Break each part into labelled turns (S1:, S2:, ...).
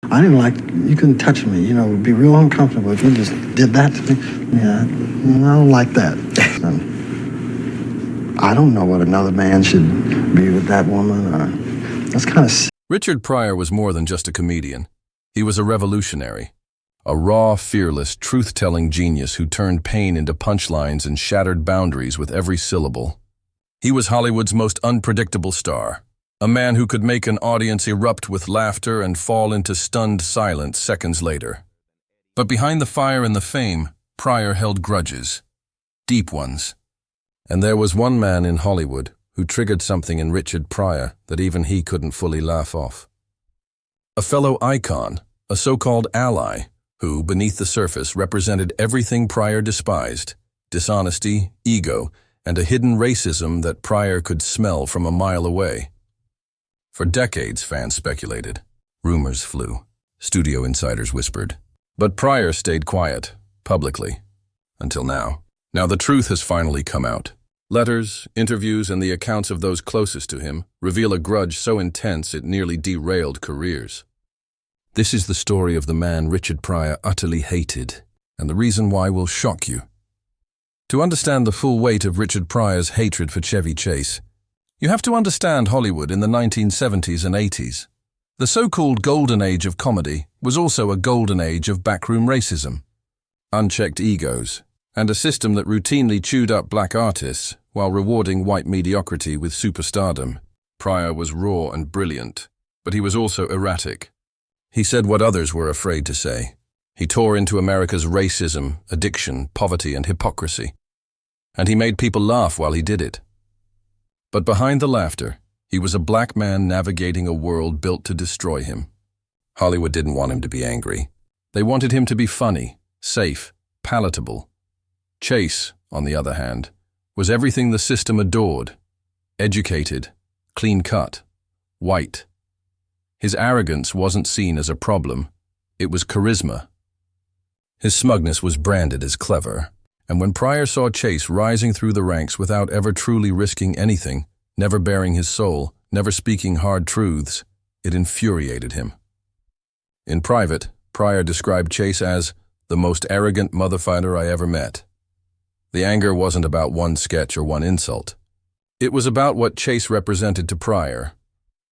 S1: I didn't like, you couldn't touch me, you know, it would be real uncomfortable if you just did that to me. Yeah, I don't like that. I don't know what another man should be with that woman. That's kind of sick.
S2: Richard Pryor was more than just a comedian. He was a revolutionary. A raw, fearless, truth-telling genius who turned pain into punchlines and shattered boundaries with every syllable. He was Hollywood's most unpredictable star, a man who could make an audience erupt with laughter and fall into stunned silence seconds later. But behind the fire and the fame, Pryor held grudges, deep ones. And there was one man in Hollywood who triggered something in Richard Pryor that even he couldn't fully laugh off. A fellow icon, a so-called ally, who, beneath the surface, represented everything Pryor despised: dishonesty, ego, and a hidden racism that Pryor could smell from a mile away. For decades, fans speculated. Rumors flew. Studio insiders whispered. But Pryor stayed quiet, publicly, until now. Now the truth has finally come out. Letters, interviews, and the accounts of those closest to him reveal a grudge so intense it nearly derailed careers. This is the story of the man Richard Pryor utterly hated, and the reason why will shock you. To understand the full weight of Richard Pryor's hatred for Chevy Chase, you have to understand Hollywood in the 1970s and 80s. The so-called golden age of comedy was also a golden age of backroom racism, unchecked egos, and a system that routinely chewed up black artists while rewarding white mediocrity with superstardom. Pryor was raw and brilliant, but he was also erratic. He said what others were afraid to say. He tore into America's racism, addiction, poverty, and hypocrisy. And he made people laugh while he did it. But behind the laughter, he was a black man navigating a world built to destroy him. Hollywood didn't want him to be angry. They wanted him to be funny, safe, palatable. Chase, on the other hand, was everything the system adored: educated, clean-cut, white. His arrogance wasn't seen as a problem, it was charisma. His smugness was branded as clever, and when Pryor saw Chase rising through the ranks without ever truly risking anything, never baring his soul, never speaking hard truths, it infuriated him. In private, Pryor described Chase as the most arrogant motherfucker I ever met. The anger wasn't about one sketch or one insult. It was about what Chase represented to Pryor: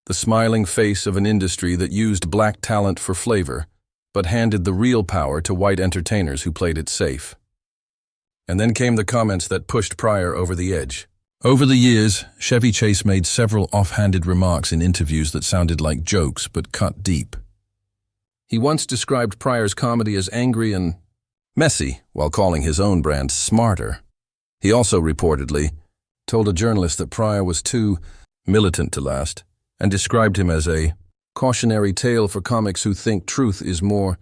S2: the smiling face of an industry that used black talent for flavor, but handed the real power to white entertainers who played it safe. And then came the comments that pushed Pryor over the edge. Over the years, Chevy Chase made several offhanded remarks in interviews that sounded like jokes but cut deep. He once described Pryor's comedy as angry and messy, while calling his own brand smarter. He also reportedly told a journalist that Pryor was too militant to last, and described him as a cautionary tale for comics who think truth is more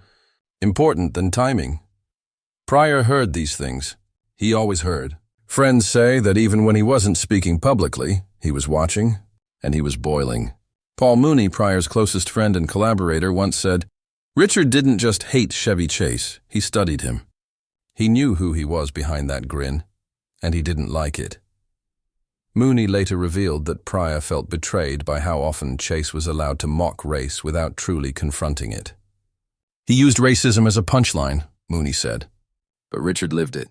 S2: important than timing. Pryor heard these things. He always heard. Friends say that even when he wasn't speaking publicly, he was watching, and he was boiling. Paul Mooney, Pryor's closest friend and collaborator, once said, "Richard didn't just hate Chevy Chase, he studied him. He knew who he was behind that grin, and he didn't like it." Mooney later revealed that Pryor felt betrayed by how often Chase was allowed to mock race without truly confronting it. He used racism as a punchline, Mooney said, but Richard lived it.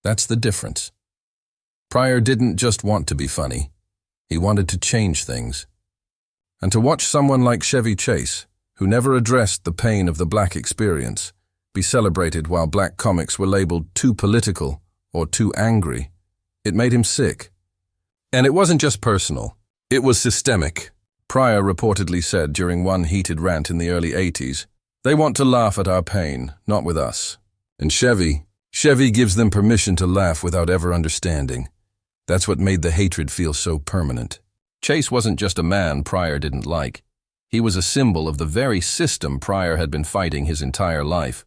S2: That's the difference. Pryor didn't just want to be funny, he wanted to change things. And to watch someone like Chevy Chase, who never addressed the pain of the black experience, be celebrated while black comics were labeled too political or too angry, it made him sick. And it wasn't just personal, it was systemic. Pryor reportedly said during one heated rant in the early 80s, "They want to laugh at our pain, not with us. And Chevy gives them permission to laugh without ever understanding." That's what made the hatred feel so permanent. Chase wasn't just a man Pryor didn't like. He was a symbol of the very system Pryor had been fighting his entire life.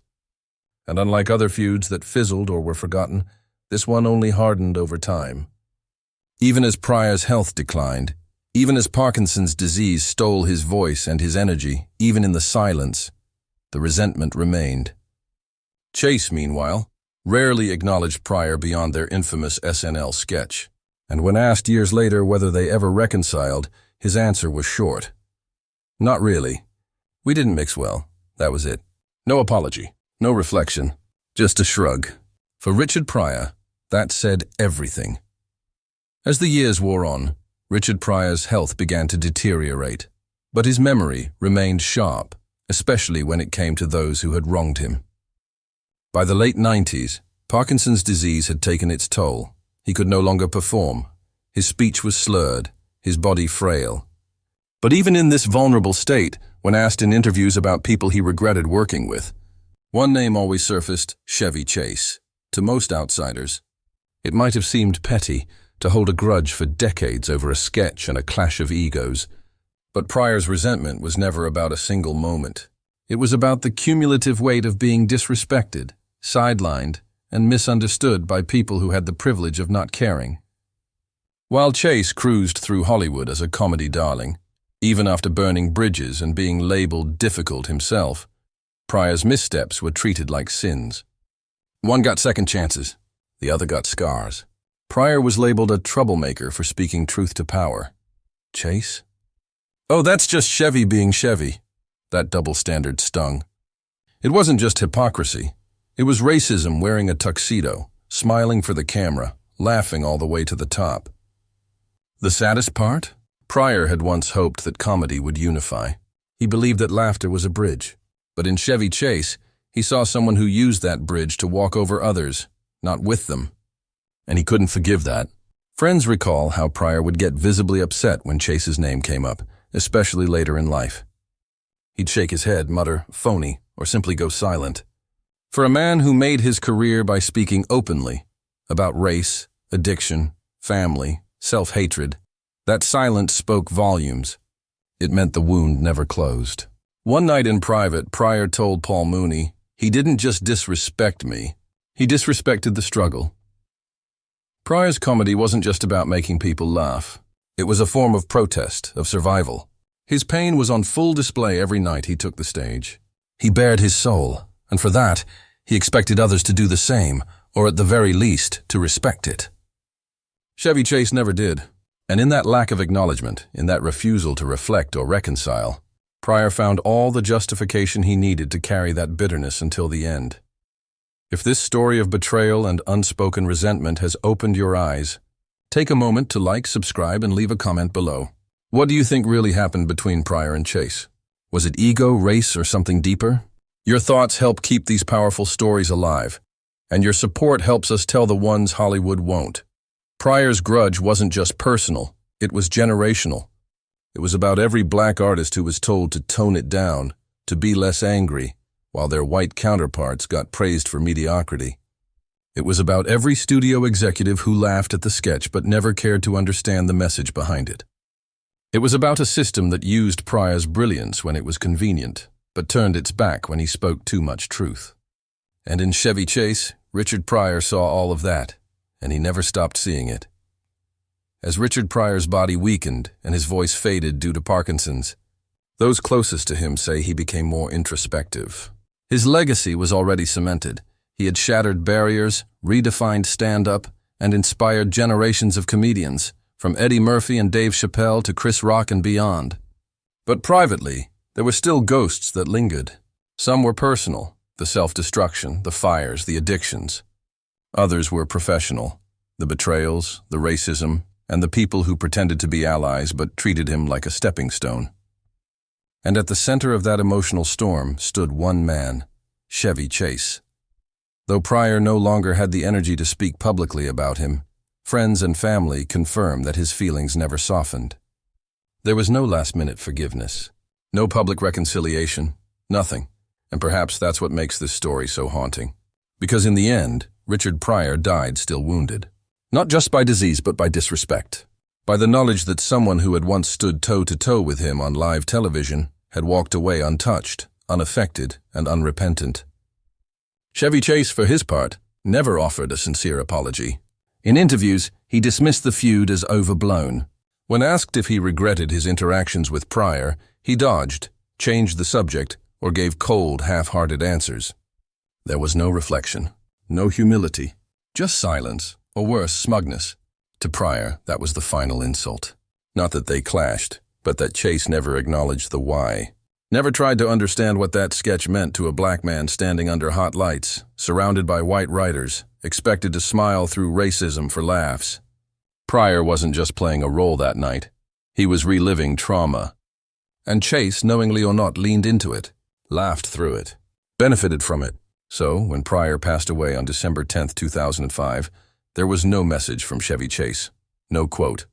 S2: And unlike other feuds that fizzled or were forgotten, this one only hardened over time. Even as Pryor's health declined, even as Parkinson's disease stole his voice and his energy, even in the silence, the resentment remained. Chase, meanwhile, rarely acknowledged Pryor beyond their infamous SNL sketch, and when asked years later whether they ever reconciled, his answer was short. "Not really. We didn't mix well. That was it. No apology, no reflection, just a shrug. For Richard Pryor, that said everything. As the years wore on, Richard Pryor's health began to deteriorate, but his memory remained sharp, especially when it came to those who had wronged him. By the late 90s, Parkinson's disease had taken its toll. He could no longer perform. His speech was slurred, his body frail. But even in this vulnerable state, when asked in interviews about people he regretted working with, one name always surfaced: Chevy Chase. To most outsiders, it might have seemed petty to hold a grudge for decades over a sketch and a clash of egos. But Pryor's resentment was never about a single moment. It was about the cumulative weight of being disrespected, sidelined, and misunderstood by people who had the privilege of not caring. While Chase cruised through Hollywood as a comedy darling, even after burning bridges and being labeled difficult himself, Pryor's missteps were treated like sins. One got second chances, the other got scars. Pryor was labeled a troublemaker for speaking truth to power. Chase? Oh, that's just Chevy being Chevy. That double standard stung. It wasn't just hypocrisy. It was racism wearing a tuxedo, smiling for the camera, laughing all the way to the top. The saddest part? Pryor had once hoped that comedy would unify. He believed that laughter was a bridge. But in Chevy Chase, he saw someone who used that bridge to walk over others, not with them. And he couldn't forgive that. Friends recall how Pryor would get visibly upset when Chase's name came up, especially later in life. He'd shake his head, mutter, "phony," or simply go silent. For a man who made his career by speaking openly about race, addiction, family, self-hatred, that silence spoke volumes. It meant the wound never closed. One night in private, Pryor told Paul Mooney, "He didn't just disrespect me, he disrespected the struggle." Pryor's comedy wasn't just about making people laugh. It was a form of protest, of survival. His pain was on full display every night he took the stage. He bared his soul, and for that, he expected others to do the same, or at the very least, to respect it. Chevy Chase never did, and in that lack of acknowledgement, in that refusal to reflect or reconcile, Pryor found all the justification he needed to carry that bitterness until the end. If this story of betrayal and unspoken resentment has opened your eyes, take a moment to like, subscribe, and leave a comment below. What do you think really happened between Pryor and Chase? Was it ego, race, or something deeper? Your thoughts help keep these powerful stories alive, and your support helps us tell the ones Hollywood won't. Pryor's grudge wasn't just personal, it was generational. It was about every black artist who was told to tone it down, to be less angry, while their white counterparts got praised for mediocrity. It was about every studio executive who laughed at the sketch but never cared to understand the message behind it. It was about a system that used Pryor's brilliance when it was convenient, but turned its back when he spoke too much truth. And in Chevy Chase, Richard Pryor saw all of that, and he never stopped seeing it. As Richard Pryor's body weakened and his voice faded due to Parkinson's, those closest to him say he became more introspective. His legacy was already cemented. He had shattered barriers, redefined stand-up, and inspired generations of comedians, from Eddie Murphy and Dave Chappelle to Chris Rock and beyond. But privately, there were still ghosts that lingered. Some were personal, the self-destruction, the fires, the addictions. Others were professional, the betrayals, the racism, and the people who pretended to be allies but treated him like a stepping stone. And at the center of that emotional storm stood one man, Chevy Chase. Though Pryor no longer had the energy to speak publicly about him, friends and family confirmed that his feelings never softened. There was no last-minute forgiveness, no public reconciliation, nothing. And perhaps that's what makes this story so haunting. Because in the end, Richard Pryor died still wounded. Not just by disease, but by disrespect. By the knowledge that someone who had once stood toe-to-toe with him on live television had walked away untouched, unaffected, and unrepentant. Chevy Chase, for his part, never offered a sincere apology. In interviews, he dismissed the feud as overblown. When asked if he regretted his interactions with Pryor, he dodged, changed the subject, or gave cold, half-hearted answers. There was no reflection, no humility, just silence, or worse, smugness. To Pryor, that was the final insult. Not that they clashed, but that Chase never acknowledged the why. Never tried to understand what that sketch meant to a black man standing under hot lights, surrounded by white writers, expected to smile through racism for laughs. Pryor wasn't just playing a role that night. He was reliving trauma. And Chase, knowingly or not, leaned into it, laughed through it, benefited from it. So, when Pryor passed away on December 10, 2005, there was no message from Chevy Chase. No quote.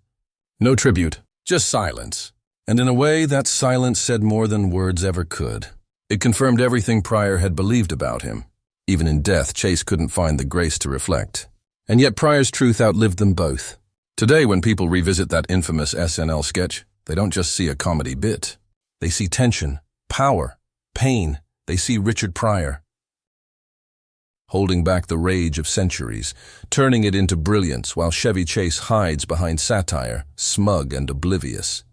S2: No tribute. Just silence. And in a way, that silence said more than words ever could. It confirmed everything Pryor had believed about him. Even in death, Chase couldn't find the grace to reflect. And yet Pryor's truth outlived them both. Today, when people revisit that infamous SNL sketch, they don't just see a comedy bit. They see tension, power, pain. They see Richard Pryor, holding back the rage of centuries, turning it into brilliance while Chevy Chase hides behind satire, smug and oblivious.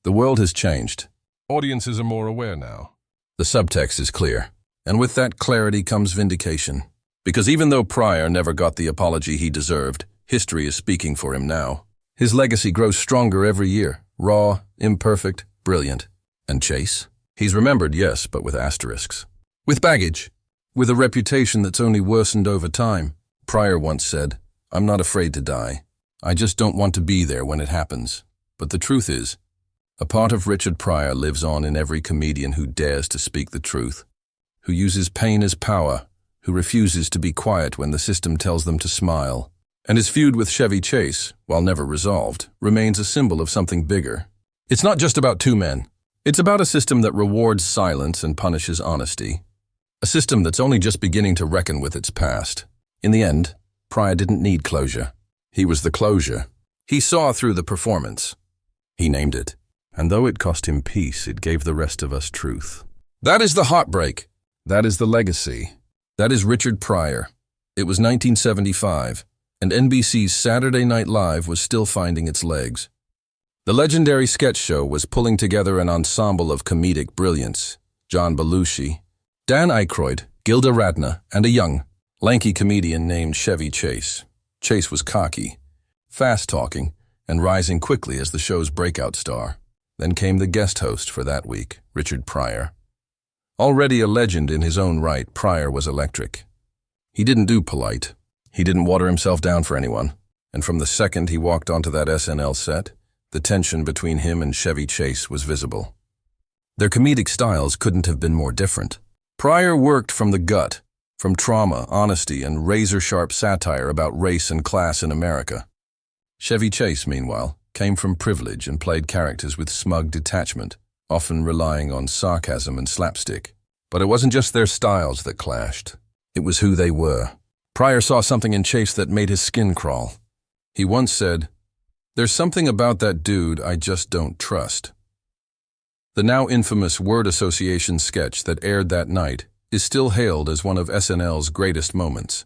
S2: The world has changed. Audiences are more aware now. The subtext is clear, and with that clarity comes vindication. Because even though Pryor never got the apology he deserved, history is speaking for him now. His legacy grows stronger every year, raw, imperfect, brilliant. And Chase? He's remembered, yes, but with asterisks. With baggage. With a reputation that's only worsened over time. Pryor once said, "I'm not afraid to die. I just don't want to be there when it happens." But the truth is, a part of Richard Pryor lives on in every comedian who dares to speak the truth, who uses pain as power, who refuses to be quiet when the system tells them to smile. And his feud with Chevy Chase, while never resolved, remains a symbol of something bigger. It's not just about two men. It's about a system that rewards silence and punishes honesty. A system that's only just beginning to reckon with its past. In the end, Pryor didn't need closure. He was the closure. He saw through the performance. He named it. And though it cost him peace, it gave the rest of us truth. That is the heartbreak. That is the legacy. That is Richard Pryor. It was 1975, and NBC's Saturday Night Live was still finding its legs. The legendary sketch show was pulling together an ensemble of comedic brilliance. John Belushi, Dan Aykroyd, Gilda Radner, and a young, lanky comedian named Chevy Chase. Chase was cocky, fast-talking, and rising quickly as the show's breakout star. Then came the guest host for that week, Richard Pryor. Already a legend in his own right, Pryor was electric. He didn't do polite. He didn't water himself down for anyone. And from the second he walked onto that SNL set, the tension between him and Chevy Chase was visible. Their comedic styles couldn't have been more different. Pryor worked from the gut, from trauma, honesty, and razor-sharp satire about race and class in America. Chevy Chase, meanwhile, came from privilege and played characters with smug detachment, often relying on sarcasm and slapstick. But it wasn't just their styles that clashed. It was who they were. Pryor saw something in Chase that made his skin crawl. He once said, "There's something about that dude I just don't trust." The now infamous word association sketch that aired that night is still hailed as one of SNL's greatest moments.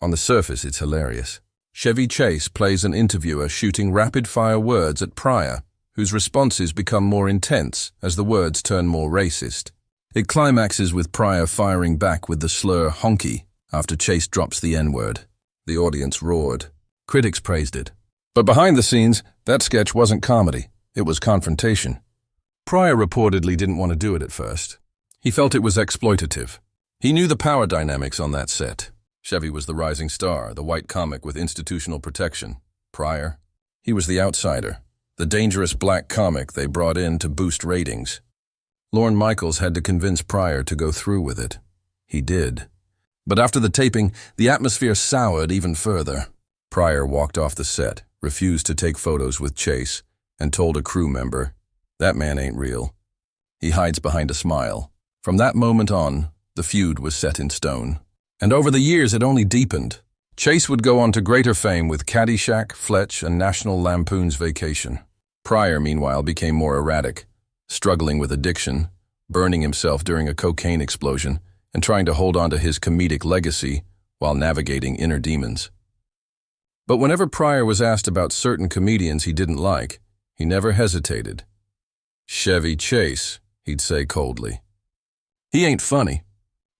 S2: On the surface, it's hilarious. Chevy Chase plays an interviewer shooting rapid-fire words at Pryor, whose responses become more intense as the words turn more racist. It climaxes with Pryor firing back with the slur honky after Chase drops the N-word. The audience roared. Critics praised it. But behind the scenes, that sketch wasn't comedy. It was confrontation. Pryor reportedly didn't want to do it at first. He felt it was exploitative. He knew the power dynamics on that set. Chevy was the rising star, the white comic with institutional protection. Pryor, he was the outsider, the dangerous black comic they brought in to boost ratings. Lorne Michaels had to convince Pryor to go through with it. He did. But after the taping, the atmosphere soured even further. Pryor walked off the set, refused to take photos with Chase, and told a crew member, "That man ain't real." He hides behind a smile. From that moment on, the feud was set in stone. And over the years, it only deepened. Chase would go on to greater fame with Caddyshack, Fletch, and National Lampoon's Vacation. Pryor, meanwhile, became more erratic, struggling with addiction, burning himself during a cocaine explosion, and trying to hold on to his comedic legacy while navigating inner demons. But whenever Pryor was asked about certain comedians he didn't like, he never hesitated. "Chevy Chase," he'd say coldly. "He ain't funny.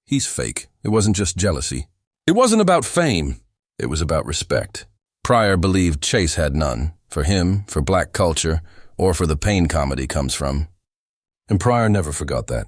S2: He's fake." It wasn't just jealousy. It wasn't about fame. It was about respect. Pryor believed Chase had none, for him, for black culture, or for the pain comedy comes from. And Pryor never forgot that.